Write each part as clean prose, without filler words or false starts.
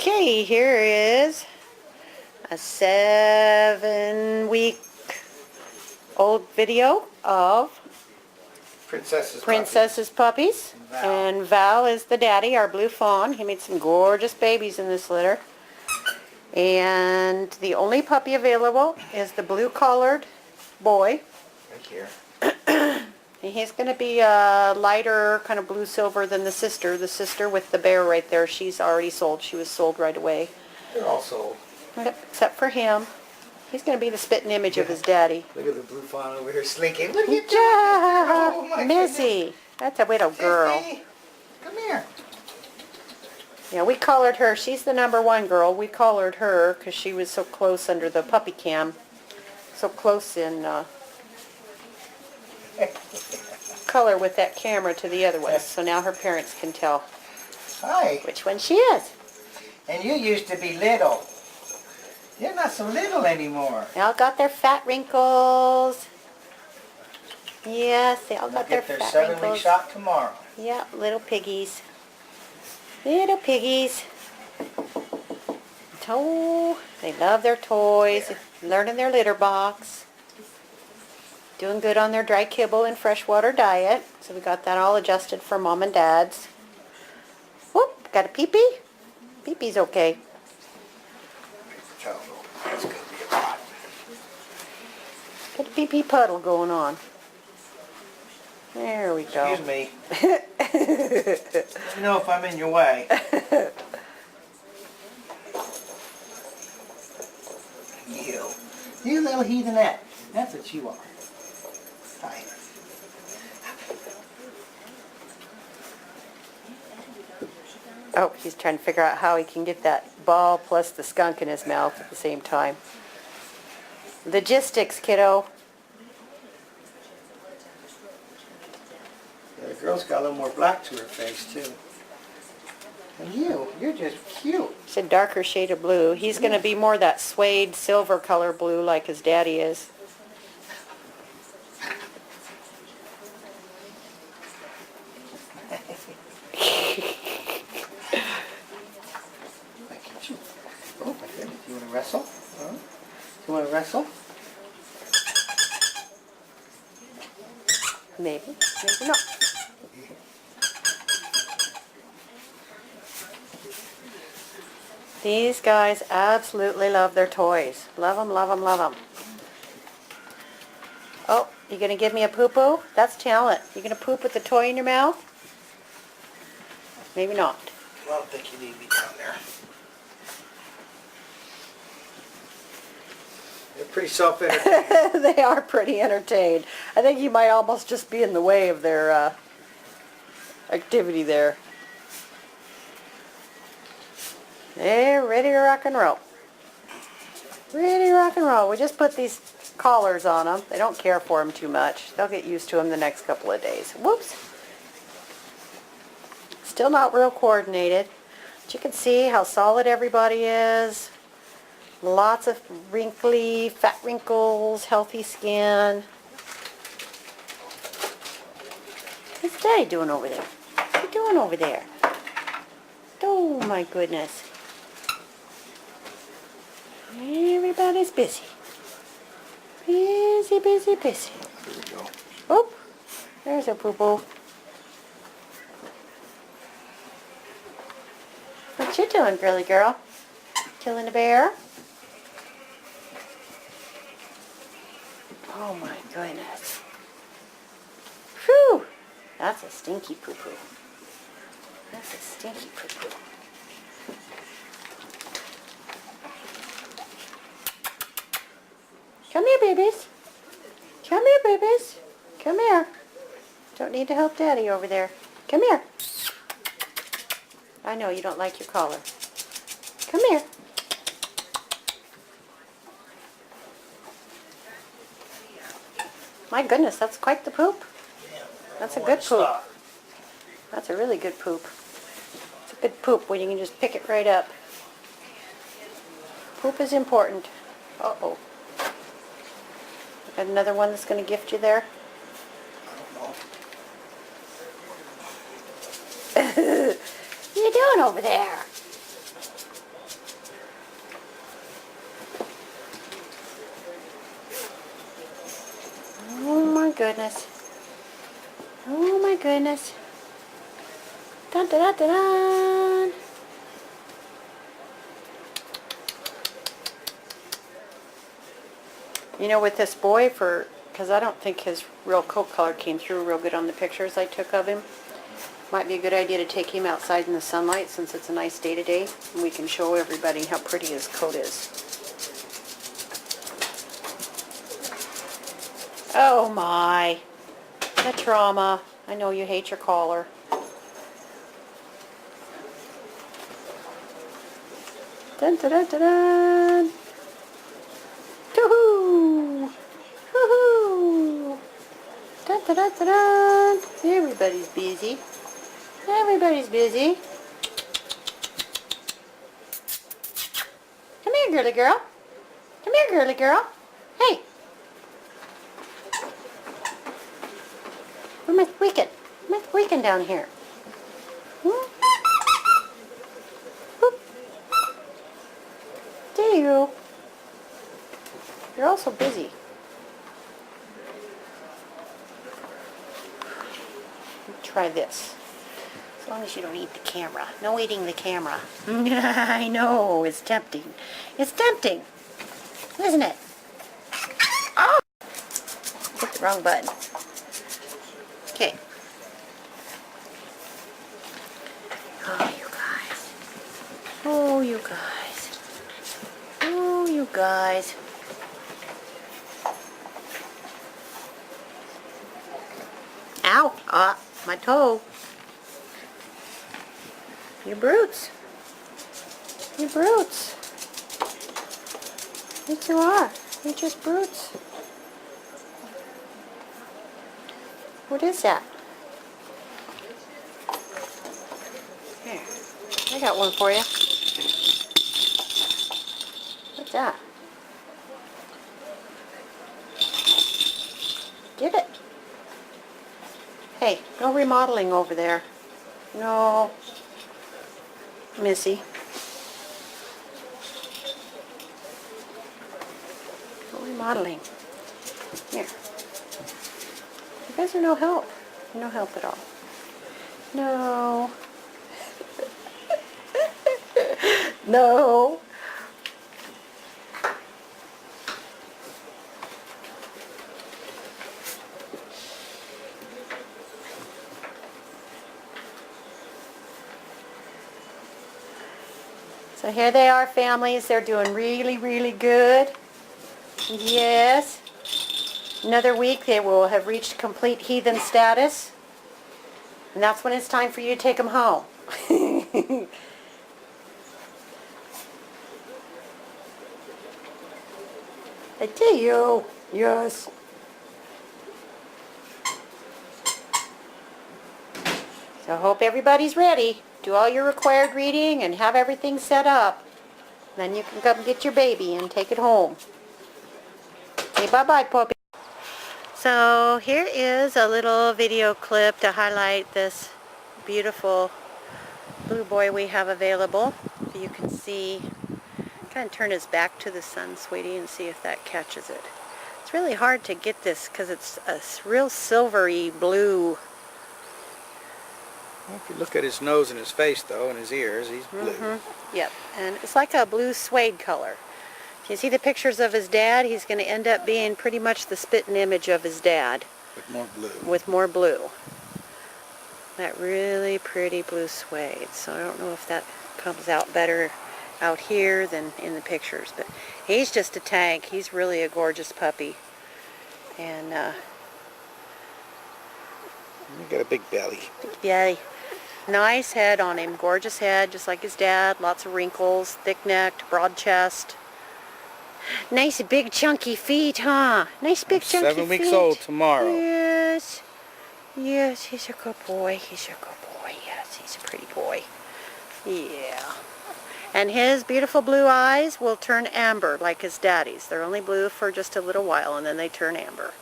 Okay, here is a 7-week-old video of Princess's Puppies. And Val is the daddy, our blue fawn. He made some gorgeous babies in this litter. And the only puppy available is the blue-collared boy. Right here. And he's going to be a lighter kind of blue-silver than the sister. The sister with the bear right there, she's already sold. She was sold right away. They're all sold. Yep, except for him. He's going to be the spitting image of his daddy. Look at the blue fawn over here slinking. What are you doing? Yeah, Oh, my Missy. goodness. That's a little girl. Sissy, come here. Yeah, we collared her. She's the #1 girl. We collared her because she was so close under the puppy cam. So close in color with that camera to the other ones. So now her parents can tell Hi. which one she is. And you used to be little. You're not so little anymore. They all got their fat wrinkles. Yes, they all got their Get their fat 7-week wrinkles. shot tomorrow. Yeah, little piggies. Little piggies. Oh, they love their toys, learning their litter box. Doing good on their dry kibble and freshwater diet. So we got that all adjusted for mom and dad's. Whoop, got a pee-pee? Pee-pee's okay. So, that's going to be a lot. Got a pee-pee puddle going on. There we go. Excuse me. Let me know if I'm in your way. You little heathenette. That's what you are. Hi. Oh, he's trying to figure out how he can get that ball plus the skunk in his mouth at the same time. Logistics, kiddo. Yeah, the girl's got a little more black to her face, too. And you're just cute. It's a darker shade of blue. He's going to be more that suede silver color blue like his daddy is. Oh, my goodness. You want to wrestle? Huh? You want to wrestle? Maybe, maybe not. These guys absolutely love their toys. Love them, love them, love them. Oh, you going to give me a poo-poo? That's talent. You going to poop with the toy in your mouth? Maybe not. I don't think you need me down there. They're pretty self-entertained. They are pretty entertained. I think you might almost just be in the way of their activity there. They're ready to rock and roll. Ready to rock and roll. We just put these collars on them. They don't care for them too much. They'll get used to them the next couple of days. Whoops. Still not real coordinated. But you can see how solid everybody is. Lots of wrinkly, fat wrinkles, healthy skin. What's Daddy doing over there? What's he doing over there? Oh my goodness. Everybody's busy. Busy, busy, busy. Here we go. Oop, there's a poo-poo. What you doing, girly girl? Killing a bear? Oh my goodness. Whew! That's a stinky poo-poo. That's a stinky poo-poo. Come here, babies. Come here, babies. Come here. Don't need to help Daddy over there. Come here. I know you don't like your collar. Come here. My goodness, that's quite the poop. That's a good poop. That's a really good poop. It's a good poop when you can just pick it right up. Poop is important. Uh-oh. Got another one that's going to gift you there? What are you doing over there? goodness. Oh my goodness. Dun dun dun dun dun. You know, with this boy, because I don't think his real coat color came through real good on the pictures I took of him. Might be a good idea to take him outside in the sunlight since it's a nice day today, and we can show everybody how pretty his coat is. Oh my, the trauma. I know you hate your collar. Dun dun dun dun dun. Woohoo! Woohoo! Dun dun dun dun dun. Everybody's busy. Everybody's busy. Come here, girly girl. Come here, girly girl. Hey. Where's my squeaking? My squeaking down here. Hmm? Boop. There you go. You're also busy. Try this. As long as you don't eat the camera. No eating the camera. I know, it's tempting. It's tempting, isn't it? Oh! Hit the wrong button. Okay. Oh, you guys. Oh, you guys. Oh, you guys. Ow! Ah, my toe. You brutes. You brutes. Yes, you are. You're just brutes. What is that? Here. I got one for you. What's that? Get it. Hey, no remodeling over there. No. Missy. No remodeling. Here. You guys are no help. No help at all. No. No. So here they are, families. They're doing really, really good. Yes. Another week they will have reached complete heathen status. And that's when it's time for you to take them home. I tell you. Yes. So I hope everybody's ready. Do all your required reading and have everything set up. Then you can come get your baby and take it home. Okay, bye-bye, puppy. So here is a little video clip to highlight this beautiful blue boy we have available. You can see, kind of turn his back to the sun, sweetie, and see if that catches it. It's really hard to get this because it's a real silvery blue. Well, if you look at his nose and his face, though, and his ears, he's blue. Yep, and it's like a blue suede color. If you see the pictures of his dad, he's going to end up being pretty much the spitting image of his dad. With more blue. With more blue. That really pretty blue suede. So I don't know if that comes out better out here than in the pictures. But he's just a tank. He's really a gorgeous puppy. And, He got a big belly. big belly. Nice head on him. Gorgeous head, just like his dad. Lots of wrinkles. Thick-necked, broad chest. Nice big chunky feet, huh? Nice big chunky feet. 7 weeks old tomorrow. Yes. Yes, he's a good boy. He's a good boy. Yes, he's a pretty boy. Yeah. And his beautiful blue eyes will turn amber like his daddy's. They're only blue for just a little while and then they turn amber.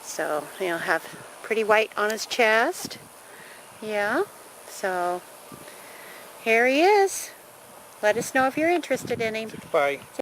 So he'll have pretty white on his chest. Yeah. So here he is. Let us know if you're interested in him. Bye.